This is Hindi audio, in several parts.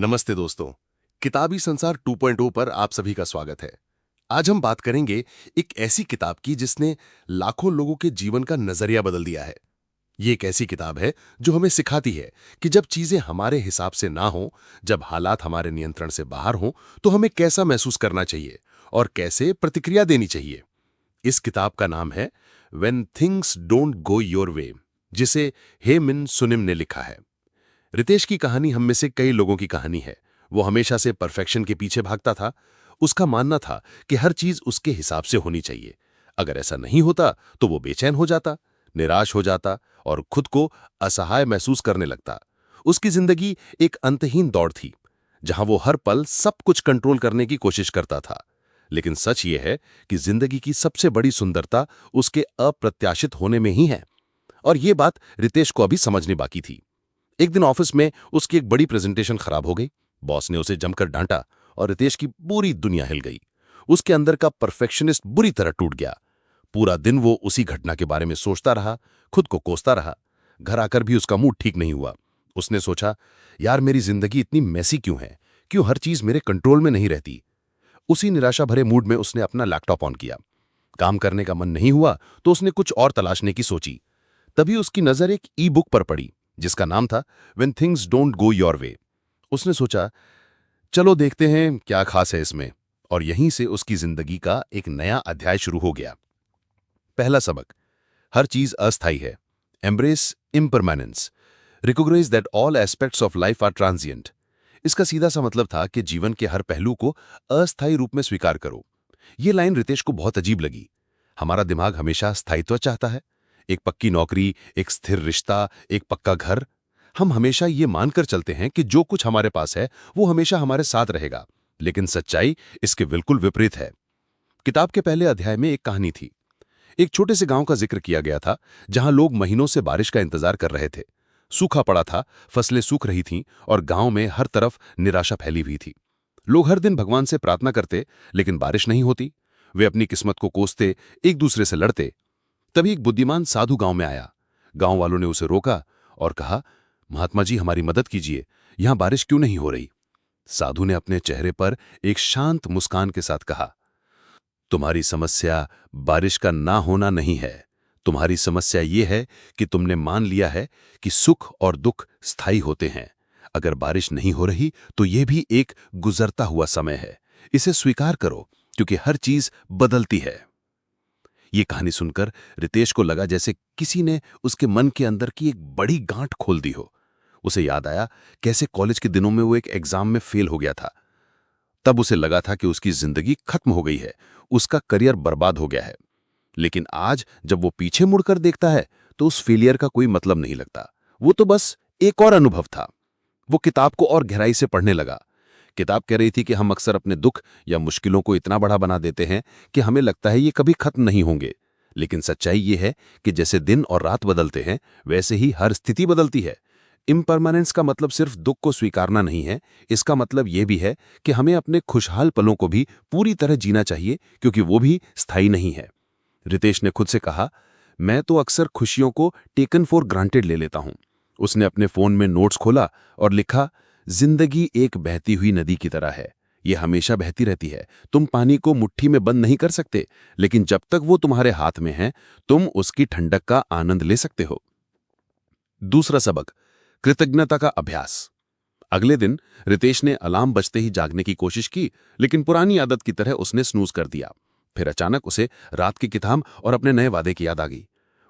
नमस्ते दोस्तों। किताबी संसार 2.0 पर आप सभी का स्वागत है। आज हम बात करेंगे एक ऐसी किताब की जिसने लाखों लोगों के जीवन का नजरिया बदल दिया है। ये एक ऐसी किताब है जो हमें सिखाती है कि जब चीजें हमारे हिसाब से ना हो, जब हालात हमारे नियंत्रण से बाहर हो, तो हमें कैसा महसूस करना चाहिए और कैसे प्रतिक्रिया देनी चाहिए। इस किताब का नाम है when things don't go your way, जिसे हे मिन सुनिम ने लिखा है। रितेश की कहानी हम में से कई लोगों की कहानी है। वो हमेशा से परफेक्शन के पीछे भागता था। उसका मानना था कि हर चीज उसके हिसाब से होनी चाहिए। अगर ऐसा नहीं होता तो वो बेचैन हो जाता, निराश हो जाता और खुद को असहाय महसूस करने लगता। उसकी जिंदगी एक अंतहीन दौड़ थी, जहां वो हर पल सब कुछ कंट्रोल करने की कोशिश करता था। लेकिन सच ये है कि जिंदगी की सबसे बड़ी सुंदरता उसके अप्रत्याशित होने में ही है। और ये बात रितेश को अभी समझनी बाकी थी। एक दिन ऑफिस में उसकी एक बड़ी प्रेजेंटेशन खराब हो गई। बॉस ने उसे जमकर डांटा और रितेश की पूरी दुनिया हिल गई। उसके अंदर का परफेक्शनिस्ट बुरी तरह टूट गया। पूरा दिन वो उसी घटना के बारे में सोचता रहा, खुद को कोसता रहा। घर आकर भी उसका मूड ठीक नहीं हुआ। उसने सोचा, यार मेरी जिंदगी इतनी मैसी क्यों है, क्यों हर चीज मेरे कंट्रोल में नहीं रहती। उसी निराशा भरे मूड में उसने अपना लैपटॉप ऑन किया। काम करने का मन नहीं हुआ तो उसने कुछ और तलाशने की सोची। तभी उसकी नजर एक ई बुक पर पड़ी जिसका नाम था when things don't go your way. उसने सोचा, चलो देखते हैं क्या खास है इसमें। और यहीं से उसकी जिंदगी का एक नया अध्याय शुरू हो गया। पहला सबक, हर चीज अस्थायी है। Embrace impermanence, recognise that all aspects of life are transient. इसका सीधा सा मतलब था कि जीवन के हर पहलू को अस्थायी रूप में स्वीकार करो। ये लाइन रितेश को बहुत अजीब लगी। हमारा दिमाग हमेशा स्थायित्व चाहता है, एक पक्की नौकरी, एक स्थिर रिश्ता, एक पक्का घर। हम हमेशा ये मानकर चलते हैं कि जो कुछ हमारे पास है वो हमेशा हमारे साथ रहेगा। लेकिन सच्चाई इसके बिल्कुल विपरीत है। किताब के पहले अध्याय में एक कहानी थी। एक छोटे से गांव का जिक्र किया गया था, जहां लोग महीनों से बारिश का इंतजार कर रहे थे। सूखा पड़ा था, फसलें सूख रही थीं और गांव में हर तरफ निराशा फैली हुई थी। लोग हर दिन भगवान से प्रार्थना करते, लेकिन बारिश नहीं होती। वे अपनी किस्मत को कोसते, एक दूसरे से लड़ते। तभी एक बुद्धिमान साधु गांव में आया। गांव वालों ने उसे रोका और कहा, महात्मा जी हमारी मदद कीजिए, यहां बारिश क्यों नहीं हो रही। साधु ने अपने चेहरे पर एक शांत मुस्कान के साथ कहा, तुम्हारी समस्या बारिश का ना होना नहीं है। तुम्हारी समस्या यह है कि तुमने मान लिया है कि सुख और दुख स्थायी होते हैं। अगर बारिश नहीं हो रही तो यह भी एक गुजरता हुआ समय है। इसे स्वीकार करो, क्योंकि हर चीज बदलती है। ये कहानी सुनकर रितेश को लगा जैसे किसी ने उसके मन के अंदर की एक बड़ी गांठ खोल दी हो। उसे याद आया कैसे कॉलेज के दिनों में वो एक एग्जाम में फेल हो गया था। तब उसे लगा था कि उसकी जिंदगी खत्म हो गई है, उसका करियर बर्बाद हो गया है। लेकिन आज जब वो पीछे मुड़कर देखता है तो उस फेलियर का कोई मतलब नहीं लगता। वो तो बस एक और अनुभव था। वो किताब को और गहराई से पढ़ने लगा। किताब कह रही थी कि हम अक्सर अपने दुख या मुश्किलों को इतना बड़ा बना देते हैं कि हमें लगता है ये कभी खत्म नहीं होंगे। लेकिन सच्चाई ये है कि जैसे दिन और रात बदलते हैं, वैसे ही हर स्थिति बदलती है। इम्परमानेंस का मतलब सिर्फ दुख को स्वीकारना नहीं है। इसका मतलब यह भी है कि हमें अपने खुशहाल पलों को भी पूरी तरह जीना चाहिए, क्योंकि वो भी स्थायी नहीं है। रितेश ने खुद से कहा, मैं तो अक्सर खुशियों को टेकन फॉर ग्रांटेड ले लेता हूं। उसने अपने फोन में नोट्स खोला और लिखा, जिंदगी एक बहती हुई नदी की तरह है। यह हमेशा बहती रहती है। तुम पानी को मुट्ठी में बंद नहीं कर सकते, लेकिन जब तक वो तुम्हारे हाथ में है, तुम उसकी ठंडक का आनंद ले सकते हो। दूसरा सबक, कृतज्ञता का अभ्यास। अगले दिन रितेश ने अलार्म बजते ही जागने की कोशिश की, लेकिन पुरानी आदत की तरह उसने स्नूज कर दिया। फिर अचानक उसे रात की किताब और अपने नए वादे की याद आ गई।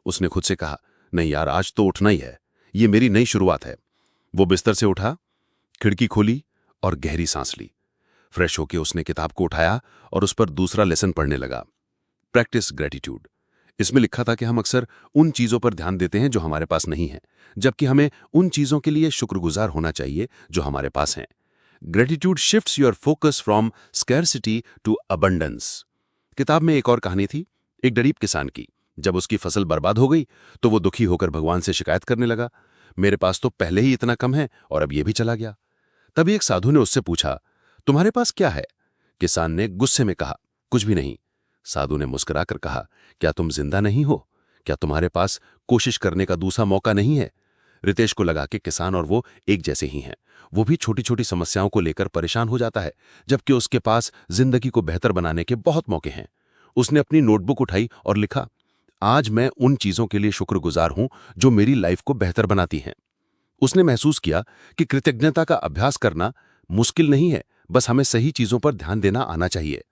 उसने खुद से कहा, नहीं यार, आज तो उठना ही है। ये मेरी नई शुरुआत है। वो बिस्तर से उठा, खिड़की खोली और गहरी सांस ली। फ्रेश होकर उसने किताब को उठाया और उस पर दूसरा लेसन पढ़ने लगा, प्रैक्टिस ग्रेटिट्यूड। इसमें लिखा था कि हम अक्सर उन चीजों पर ध्यान देते हैं जो हमारे पास नहीं है, जबकि हमें उन चीजों के लिए शुक्रगुजार होना चाहिए जो हमारे पास हैं। Gratitude shifts your focus from scarcity to abundance. किताब में एक और कहानी थी, एक गरीब किसान की। जब उसकी फसल बर्बाद हो गई तो वो दुखी होकर भगवान से शिकायत करने लगा, मेरे पास तो पहले ही इतना कम है और अब ये भी चला गया। तभी एक साधु ने उससे पूछा, तुम्हारे पास क्या है। किसान ने गुस्से में कहा, कुछ भी नहीं। साधु ने मुस्कुराकर कहा, क्या तुम जिंदा नहीं हो? क्या तुम्हारे पास कोशिश करने का दूसरा मौका नहीं है? रितेश को लगा कि किसान और वो एक जैसे ही हैं। वो भी छोटी छोटी समस्याओं को लेकर परेशान हो जाता है, जबकि उसके पास जिंदगी को बेहतर बनाने के बहुत मौके हैं। उसने अपनी नोटबुक उठाई और लिखा, आज मैं उन चीजों के लिए शुक्रगुजार हूं जो मेरी लाइफ को बेहतर बनाती हैं। उसने महसूस किया कि कृतज्ञता का अभ्यास करना मुश्किल नहीं है, बस हमें सही चीजों पर ध्यान देना आना चाहिए।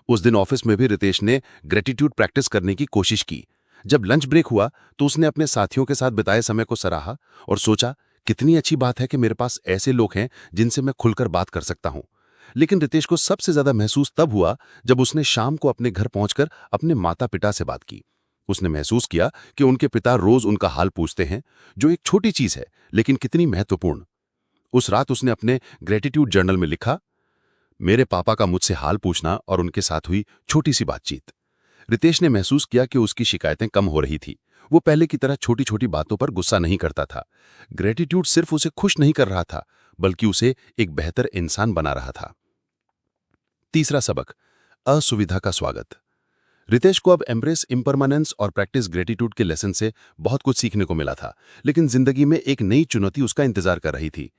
उस दिन ऑफिस में भी रितेश ने ग्रेटिट्यूड प्रैक्टिस करने की कोशिश की। जब लंच ब्रेक हुआ तो उसने अपने साथियों के साथ बिताए समय को सराहा और सोचा, कितनी अच्छी बात है कि मेरे पास ऐसे लोग हैं जिनसे मैं खुलकर बात कर सकता हूं। लेकिन रितेश को सबसे ज्यादा महसूस तब हुआ जब उसने शाम को अपने घर पहुंचकर अपने माता पिता से बात की। उसने महसूस किया कि उनके पिता रोज उनका हाल पूछते हैं, जो एक छोटी चीज है लेकिन कितनी महत्वपूर्ण। उस रात उसने अपने ग्रेटिट्यूड जर्नल में लिखा, मेरे पापा का मुझसे हाल पूछना और उनके साथ हुई छोटी सी बातचीत। रितेश ने महसूस किया कि उसकी शिकायतें कम हो रही थी। वो पहले की तरह छोटी छोटी बातों पर गुस्सा नहीं करता था। ग्रेटिट्यूड सिर्फ उसे खुश नहीं कर रहा था, बल्कि उसे एक बेहतर इंसान बना रहा था। तीसरा सबक, असुविधा का स्वागत। रितेश को अब एम्ब्रेस इम्परमानेंस और प्रैक्टिस ग्रेटिट्यूड के लेसन से बहुत कुछ सीखने को मिला था, लेकिन जिंदगी में एक नई चुनौती उसका इंतजार कर रही थी।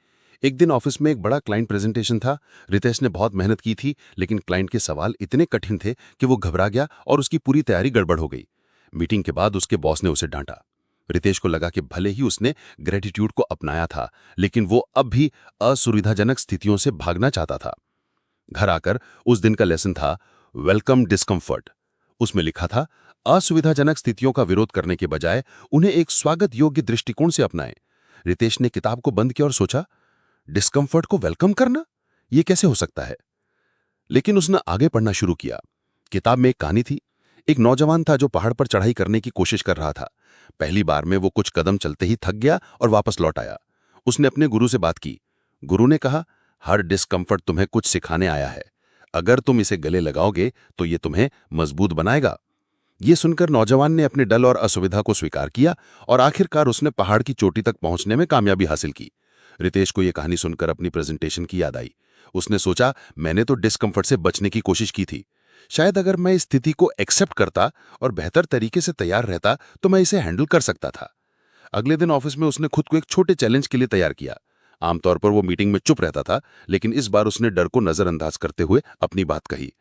एक दिन ऑफिस में एक बड़ा क्लाइंट प्रेजेंटेशन था। रितेश ने बहुत मेहनत की थी, लेकिन क्लाइंट के सवाल इतने कठिन थे कि वो घबरा गया और उसकी पूरी तैयारी गड़बड़ हो गई। मीटिंग के बाद उसके बॉस ने उसे डांटा। रितेश को लगा कि भले ही उसने ग्रेटिट्यूड को अपनाया था, लेकिन वो अब भी असुविधाजनक स्थितियों से भागना चाहता था। घर आकर उस दिन का लेसन था वेलकम डिस्कम्फर्ट। उसमें लिखा था, असुविधाजनक स्थितियों का विरोध करने के बजाय उन्हें एक स्वागत योग्य दृष्टिकोण से अपनाएं। रितेश ने किताब को बंद किया और सोचा, डिस्कम्फर्ट को वेलकम करना, यह कैसे हो सकता है? लेकिन उसने आगे पढ़ना शुरू किया। किताब में एक कहानी थी। एक नौजवान था जो पहाड़ पर चढ़ाई करने की कोशिश कर रहा था। पहली बार में वो कुछ कदम चलते ही थक गया और वापस लौट आया। उसने अपने गुरु से बात की। गुरु ने कहा, हर डिस्कम्फर्ट तुम्हें कुछ सिखाने आया है। अगर तुम इसे गले लगाओगे तो ये तुम्हें मजबूत बनाएगा। ये सुनकर नौजवान ने अपने डल और असुविधा को स्वीकार किया और आखिरकार उसने पहाड़ की चोटी तक पहुंचने में कामयाबी हासिल की। रितेश को यह कहानी सुनकर अपनी प्रेजेंटेशन की याद आई। उसने सोचा, मैंने तो डिस्कम्फर्ट से बचने की कोशिश की थी। शायद अगर मैं इस स्थिति को एक्सेप्ट करता और बेहतर तरीके से तैयार रहता तो मैं इसे हैंडल कर सकता था। अगले दिन ऑफिस में उसने खुद को एक छोटे चैलेंज के लिए तैयार किया। आमतौर पर वो मीटिंग में चुप रहता था, लेकिन इस बार उसने डर को नजरअंदाज करते हुए अपनी बात कही।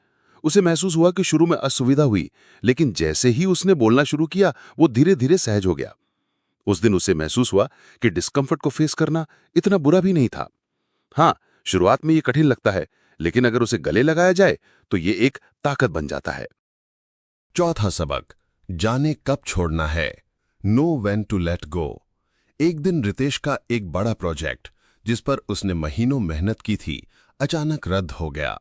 उसे महसूस हुआ कि शुरू में असुविधा हुई, लेकिन जैसे ही उसने बोलना शुरू किया वो धीरे धीरे सहज हो गया। उस दिन उसे महसूस हुआ कि डिस्कम्फर्ट को फेस करना इतना बुरा भी नहीं था। हाँ, शुरुआत में ये कठिन लगता है, लेकिन अगर उसे गले लगाया जाए तो ये एक ताकत बन जाता है। चौथा सबक, जाने कब छोड़ना है, know when to let go. एक दिन रितेश का एक बड़ा प्रोजेक्ट, जिस पर उसने महीनों मेहनत की थी, अचानक रद्द हो गया।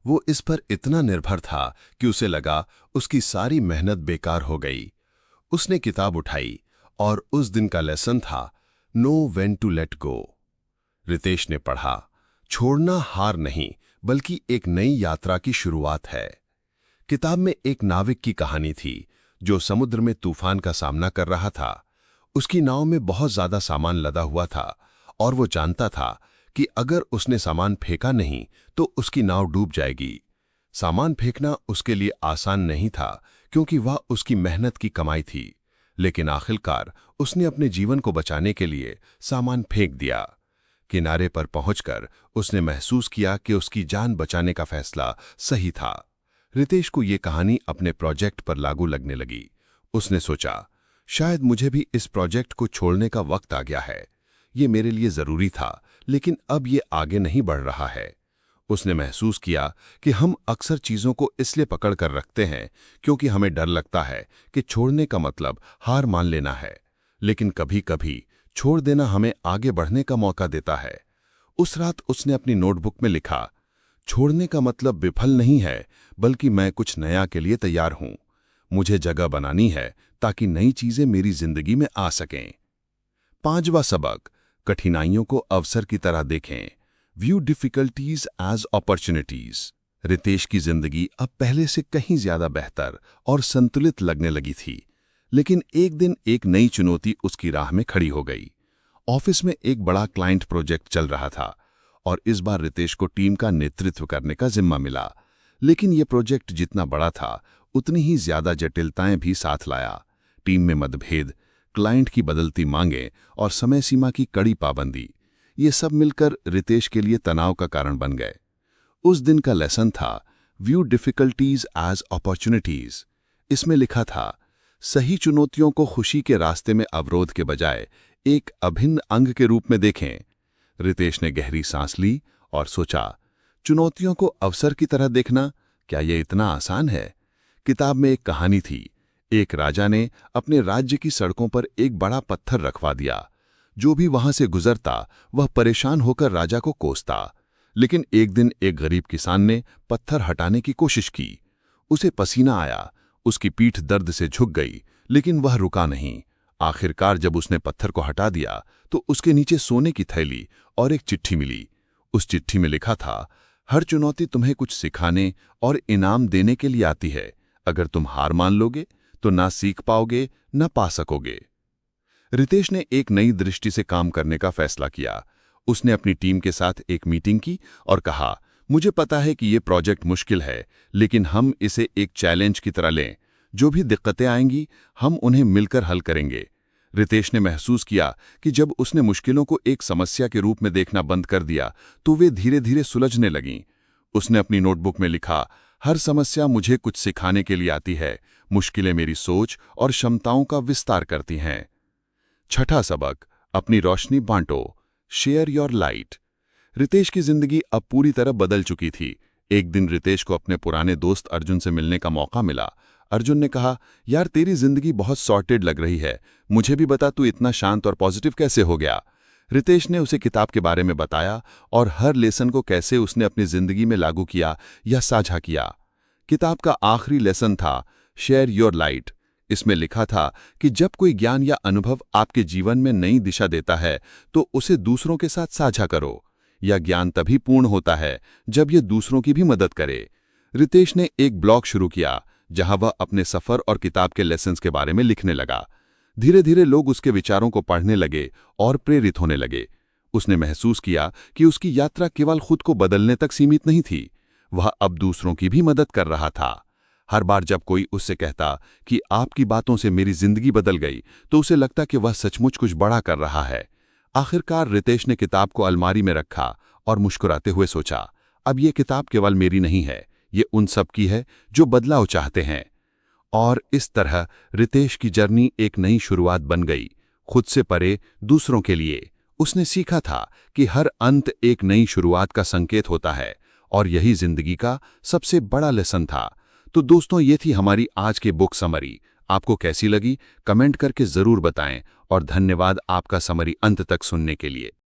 वो इस पर इतना निर्भर था कि उसे लगा उसकी सारी मेहनत बेकार हो गई। उसने किताब उठाई और उस दिन का लेसन था know when to let go. Ritesh ने पढ़ा, छोड़ना हार नहीं बल्कि एक नई यात्रा की शुरुआत है। किताब में एक नाविक की कहानी थी जो समुद्र में तूफान का सामना कर रहा था। उसकी नाव में बहुत ज्यादा सामान लदा हुआ था और वो जानता था कि अगर उसने सामान फेंका नहीं तो उसकी नाव डूब जाएगी। सामान फेंकना उसके लिए आसान नहीं था क्योंकि वह उसकी मेहनत की कमाई थी, लेकिन आखिरकार उसने अपने जीवन को बचाने के लिए सामान फेंक दिया। किनारे पर पहुंचकर उसने महसूस किया कि उसकी जान बचाने का फैसला सही था। रितेश को ये कहानी अपने प्रोजेक्ट पर लागू लगने लगी। उसने सोचा, शायद मुझे भी इस प्रोजेक्ट को छोड़ने का वक्त आ गया है। ये मेरे लिए जरूरी था, लेकिन अब ये आगे नहीं बढ़ रहा है। उसने महसूस किया कि हम अक्सर चीजों को इसलिए पकड़ कर रखते हैं क्योंकि हमें डर लगता है कि छोड़ने का मतलब हार मान लेना है, लेकिन कभी कभी छोड़ देना हमें आगे बढ़ने का मौका देता है। उस रात उसने अपनी नोटबुक में लिखा, छोड़ने का मतलब विफल नहीं है, बल्कि मैं कुछ नया के लिए तैयार हूं। मुझे जगह बनानी है ताकि नई चीजें मेरी जिंदगी में आ सकें। पांचवा सबक, कठिनाइयों को अवसर की तरह देखें, view difficulties as opportunities. Ritesh की जिंदगी अब पहले से कहीं ज्यादा बेहतर और संतुलित लगने लगी थी, लेकिन एक दिन एक नई चुनौती उसकी राह में खड़ी हो गई। ऑफिस में एक बड़ा क्लाइंट प्रोजेक्ट चल रहा था और इस बार रितेश को टीम का नेतृत्व करने का जिम्मा मिला, लेकिन यह प्रोजेक्ट जितना बड़ा था उतनी ही ज्यादा जटिलताएं भी साथ लाया। टीम में मतभेद, क्लाइंट की बदलती मांगें और समय सीमा की कड़ी पाबंदी, ये सब मिलकर रितेश के लिए तनाव का कारण बन गए। उस दिन का लेसन था व्यू डिफिकल्टीज एज अपॉर्चुनिटीज। इसमें लिखा था, सही चुनौतियों को खुशी के रास्ते में अवरोध के बजाय एक अभिन्न अंग के रूप में देखें। रितेश ने गहरी सांस ली और सोचा, चुनौतियों को अवसर की तरह देखना, क्या यह इतना आसान है? किताब में एक कहानी थी। एक राजा ने अपने राज्य की सड़कों पर एक बड़ा पत्थर रखवा दिया। जो भी वहां से गुजरता वह परेशान होकर राजा को कोसता। लेकिन एक दिन एक गरीब किसान ने पत्थर हटाने की कोशिश की। उसे पसीना आया, उसकी पीठ दर्द से झुक गई, लेकिन वह रुका नहीं। आखिरकार जब उसने पत्थर को हटा दिया तो उसके नीचे सोने की थैली और एक चिट्ठी मिली। उस चिट्ठी में लिखा था, हर चुनौती तुम्हें कुछ सिखाने और इनाम देने के लिए आती है। अगर तुम हार मान लोगे तो ना सीख पाओगे ना पा सकोगे। रितेश ने एक नई दृष्टि से काम करने का फैसला किया। उसने अपनी टीम के साथ एक मीटिंग की और कहा, मुझे पता है कि यह प्रोजेक्ट मुश्किल है, लेकिन हम इसे एक चैलेंज की तरह लें। जो भी दिक्कतें आएंगी हम उन्हें मिलकर हल करेंगे। रितेश ने महसूस किया कि जब उसने मुश्किलों को एक समस्या के रूप में देखना बंद कर दिया तो वे धीरे धीरे सुलझने लगीं। उसने अपनी नोटबुक में लिखा, हर समस्या मुझे कुछ सिखाने के लिए आती है। मुश्किलें मेरी सोच और क्षमताओं का विस्तार करती हैं। छठा सबक, अपनी रोशनी बांटो, शेयर योर लाइट। रितेश की जिंदगी अब पूरी तरह बदल चुकी थी। एक दिन रितेश को अपने पुराने दोस्त अर्जुन से मिलने का मौका मिला। अर्जुन ने कहा, यार तेरी जिंदगी बहुत सॉर्टेड लग रही है, मुझे भी बता तू इतना शांत और पॉजिटिव कैसे हो गया। रितेश ने उसे किताब के बारे में बताया और हर लेसन को कैसे उसने अपनी जिंदगी में लागू किया या साझा किया। किताब का आखिरी लेसन था शेयर योर लाइट। इसमें लिखा था कि जब कोई ज्ञान या अनुभव आपके जीवन में नई दिशा देता है तो उसे दूसरों के साथ साझा करो। यह ज्ञान तभी पूर्ण होता है जब यह दूसरों की भी मदद करे। रितेश ने एक ब्लॉग शुरू किया जहां वह अपने सफर और किताब के लेसन्स के बारे में लिखने लगा। धीरे धीरे लोग उसके विचारों को पढ़ने लगे और प्रेरित होने लगे। उसने महसूस किया कि उसकी यात्रा केवल खुद को बदलने तक सीमित नहीं थी, वह अब दूसरों की भी मदद कर रहा था। हर बार जब कोई उससे कहता कि आपकी बातों से मेरी जिंदगी बदल गई, तो उसे लगता कि वह सचमुच कुछ बड़ा कर रहा है। आखिरकार रितेश ने किताब को अलमारी में रखा और मुस्कुराते हुए सोचा, अब ये किताब केवल मेरी नहीं है, ये उन सब की है जो बदलाव चाहते हैं। और इस तरह रितेश की जर्नी एक नई शुरुआत बन गई, खुद से परे, दूसरों के लिए। उसने सीखा था कि हर अंत एक नई शुरुआत का संकेत होता है और यही जिंदगी का सबसे बड़ा लेसन था। तो दोस्तों, ये थी हमारी आज की बुक समरी। आपको कैसी लगी कमेंट करके जरूर बताएं और धन्यवाद आपका समरी अंत तक सुनने के लिए।